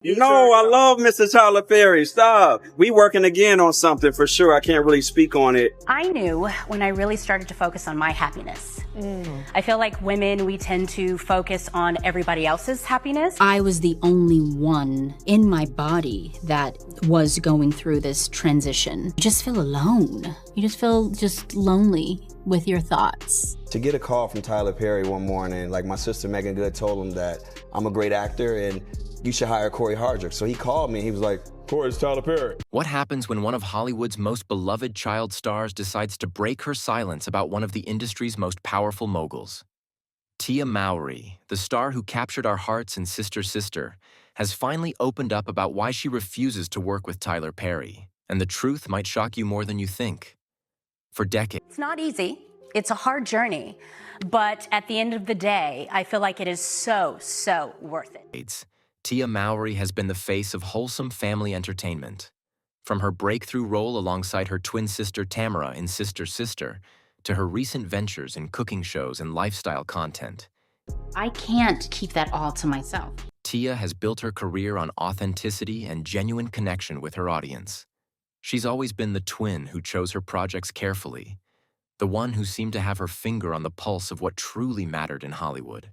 No, I love Mr. Tyler Perry. Stop. We working again on something for sure. I can't really speak on it. I knew when I really started to focus on my happiness. I feel like women, we tend to focus on everybody else's happiness. I was the only one in my body that was going through this transition. You just feel alone. You just feel lonely with your thoughts. To get a call from Tyler Perry one morning, like my sister Megan Good told him that I'm a great actor and you should hire Corey Hardrick. So he called me, he was like, Corey, it's Tyler Perry. What happens when one of Hollywood's most beloved child stars decides to break her silence about one of the industry's most powerful moguls? Tia Mowry, the star who captured our hearts in Sister Sister, has finally opened up about why she refuses to work with Tyler Perry. And the truth might shock you more than you think. For decades, It's not easy. It's a hard journey. But at the end of the day, I feel like it is so worth it. Tia Mowry has been the face of wholesome family entertainment. From her breakthrough role alongside her twin sister Tamara in Sister Sister, to her recent ventures in cooking shows and lifestyle content. I can't keep that all to myself. Tia has built her career on authenticity and genuine connection with her audience. She's always been the twin who chose her projects carefully, the one who seemed to have her finger on the pulse of what truly mattered in Hollywood.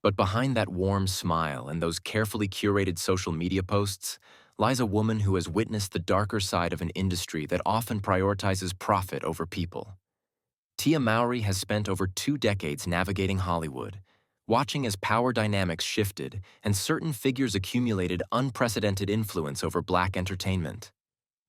But behind that warm smile and those carefully curated social media posts lies a woman who has witnessed the darker side of an industry that often prioritizes profit over people. Tia Mowry has spent over 2 decades navigating Hollywood, watching as power dynamics shifted and certain figures accumulated unprecedented influence over Black entertainment.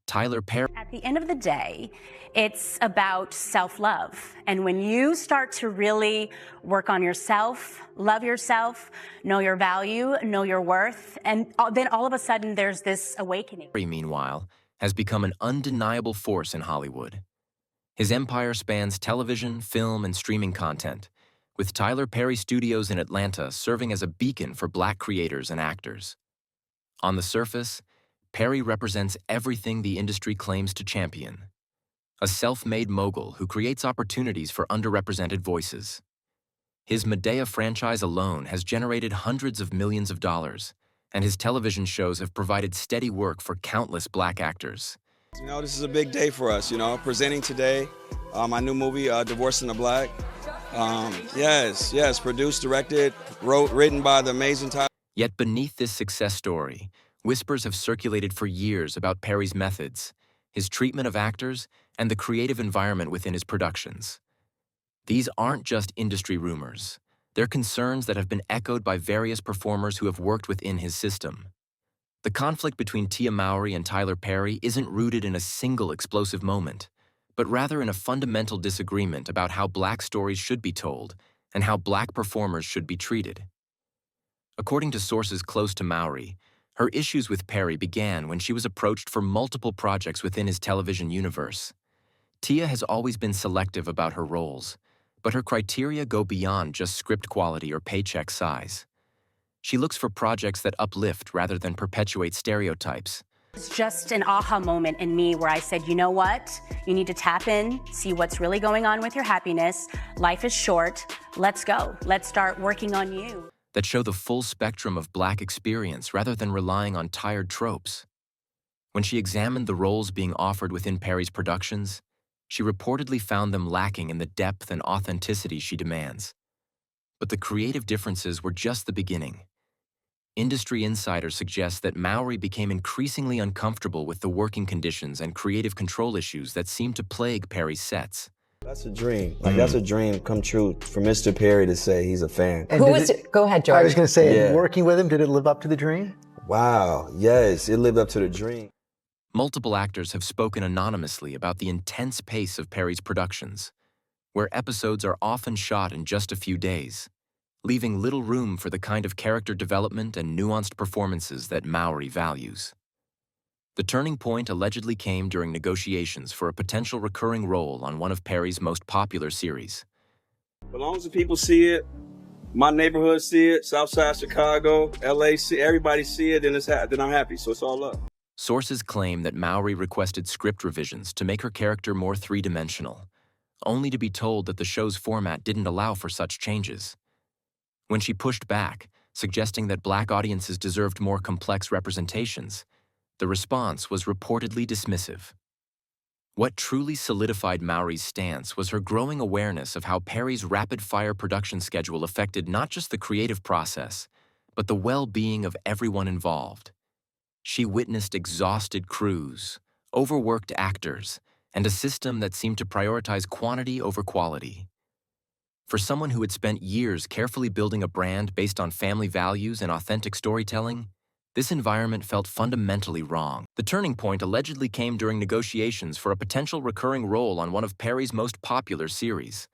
Tyler Perry. At the end of the day, it's about self-love. And when you start to really work on yourself, love yourself, know your value, know your worth, and then all of a sudden there's this awakening. Meanwhile, has become an undeniable force in Hollywood. His empire spans television, film, and streaming content, with Tyler Perry Studios in Atlanta serving as a beacon for Black creators and actors. On the surface, Perry represents everything the industry claims to champion. A self-made mogul who creates opportunities for underrepresented voices. His Medea franchise alone has generated hundreds of millions of dollars, and his television shows have provided steady work for countless Black actors. You know, this is a big day for us, presenting today my new movie, Divorced in the Black. Yes, produced, directed, written by the amazing Tyler. Yet beneath this success story, whispers have circulated for years about Perry's methods, his treatment of actors, and the creative environment within his productions. These aren't just industry rumors. They're concerns that have been echoed by various performers who have worked within his system. The conflict between Tia Mowry and Tyler Perry isn't rooted in a single explosive moment, but rather in a fundamental disagreement about how Black stories should be told and how Black performers should be treated. According to sources close to Mowry, her issues with Perry began when she was approached for multiple projects within his television universe. Tia has always been selective about her roles, but her criteria go beyond just script quality or paycheck size. She looks for projects that uplift rather than perpetuate stereotypes. It's just an aha moment in me where I said, you know what? You need to tap in, see what's really going on with your happiness. Life is short. Let's go. Let's start working on you. That show the full spectrum of Black experience rather than relying on tired tropes. When she examined the roles being offered within Perry's productions, she reportedly found them lacking in the depth and authenticity she demands. But the creative differences were just the beginning. Industry insiders suggest that Mowry became increasingly uncomfortable with the working conditions and creative control issues that seemed to plague Perry's sets. That's a dream. That's a dream come true for Mr. Perry to say he's a fan. And go ahead, George. I was going to say, working with him, did it live up to the dream? Wow, yes, it lived up to the dream. Multiple actors have spoken anonymously about the intense pace of Perry's productions, where episodes are often shot in just a few days, leaving little room for the kind of character development and nuanced performances that Mowry values. The turning point allegedly came during negotiations for a potential recurring role on one of Perry's most popular series. As long as the people see it, my neighborhood see it, Southside Chicago, LA see, everybody see it, then I'm happy. So it's all up. Sources claim that Mowry requested script revisions to make her character more three-dimensional, only to be told that the show's format didn't allow for such changes. When she pushed back, suggesting that Black audiences deserved more complex representations. The response was reportedly dismissive. What truly solidified Mowry's stance was her growing awareness of how Perry's rapid-fire production schedule affected not just the creative process, but the well-being of everyone involved. She witnessed exhausted crews, overworked actors, and a system that seemed to prioritize quantity over quality. For someone who had spent years carefully building a brand based on family values and authentic storytelling, this environment felt fundamentally wrong. The turning point allegedly came during negotiations for a potential recurring role on one of Perry's most popular series.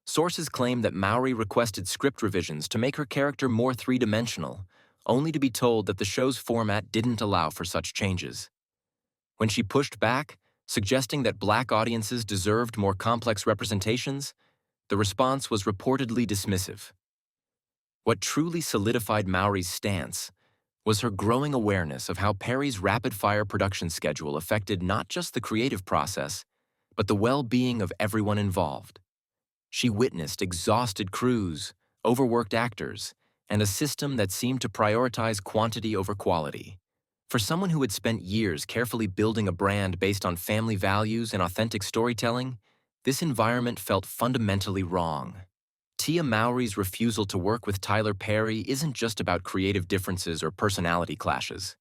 Sources claim that Mowry requested script revisions to make her character more three-dimensional, only to be told that the show's format didn't allow for such changes. When she pushed back, suggesting that Black audiences deserved more complex representations, the response was reportedly dismissive. What truly solidified Mowry's stance was her growing awareness of how Perry's rapid-fire production schedule affected not just the creative process, but the well-being of everyone involved. She witnessed exhausted crews, overworked actors, and a system that seemed to prioritize quantity over quality. For someone who had spent years carefully building a brand based on family values and authentic storytelling, this environment felt fundamentally wrong. Tia Mowry's refusal to work with Tyler Perry isn't just about creative differences or personality clashes.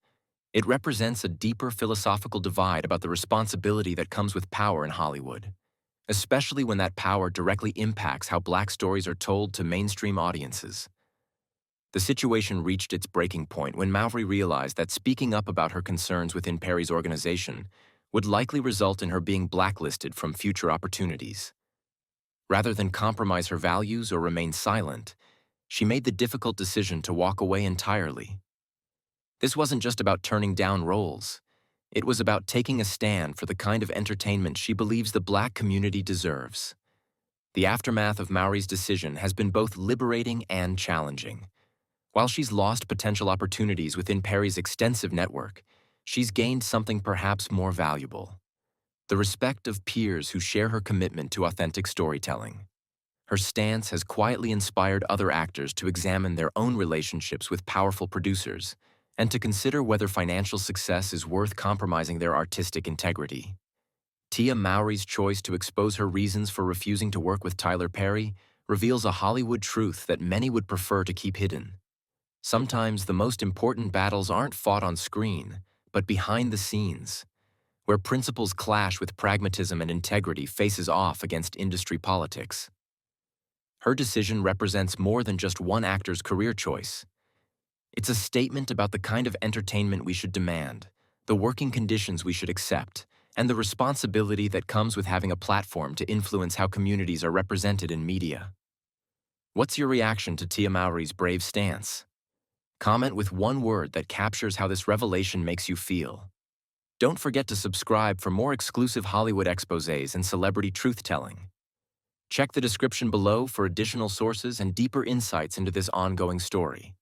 It represents a deeper philosophical divide about the responsibility that comes with power in Hollywood, especially when that power directly impacts how Black stories are told to mainstream audiences. The situation reached its breaking point when Mowry realized that speaking up about her concerns within Perry's organization would likely result in her being blacklisted from future opportunities. Rather than compromise her values or remain silent, she made the difficult decision to walk away entirely. This wasn't just about turning down roles. It was about taking a stand for the kind of entertainment she believes the Black community deserves. The aftermath of Mowry's decision has been both liberating and challenging. While she's lost potential opportunities within Perry's extensive network, she's gained something perhaps more valuable: the respect of peers who share her commitment to authentic storytelling. Her stance has quietly inspired other actors to examine their own relationships with powerful producers and to consider whether financial success is worth compromising their artistic integrity. Tia Mowry's choice to expose her reasons for refusing to work with Tyler Perry reveals a Hollywood truth that many would prefer to keep hidden. Sometimes the most important battles aren't fought on screen, but behind the scenes, where principles clash with pragmatism and integrity faces off against industry politics. Her decision represents more than just one actor's career choice. It's a statement about the kind of entertainment we should demand, the working conditions we should accept, and the responsibility that comes with having a platform to influence how communities are represented in media. What's your reaction to Tia Mowry's brave stance? Comment with one word that captures how this revelation makes you feel. Don't forget to subscribe for more exclusive Hollywood exposés and celebrity truth-telling. Check the description below for additional sources and deeper insights into this ongoing story.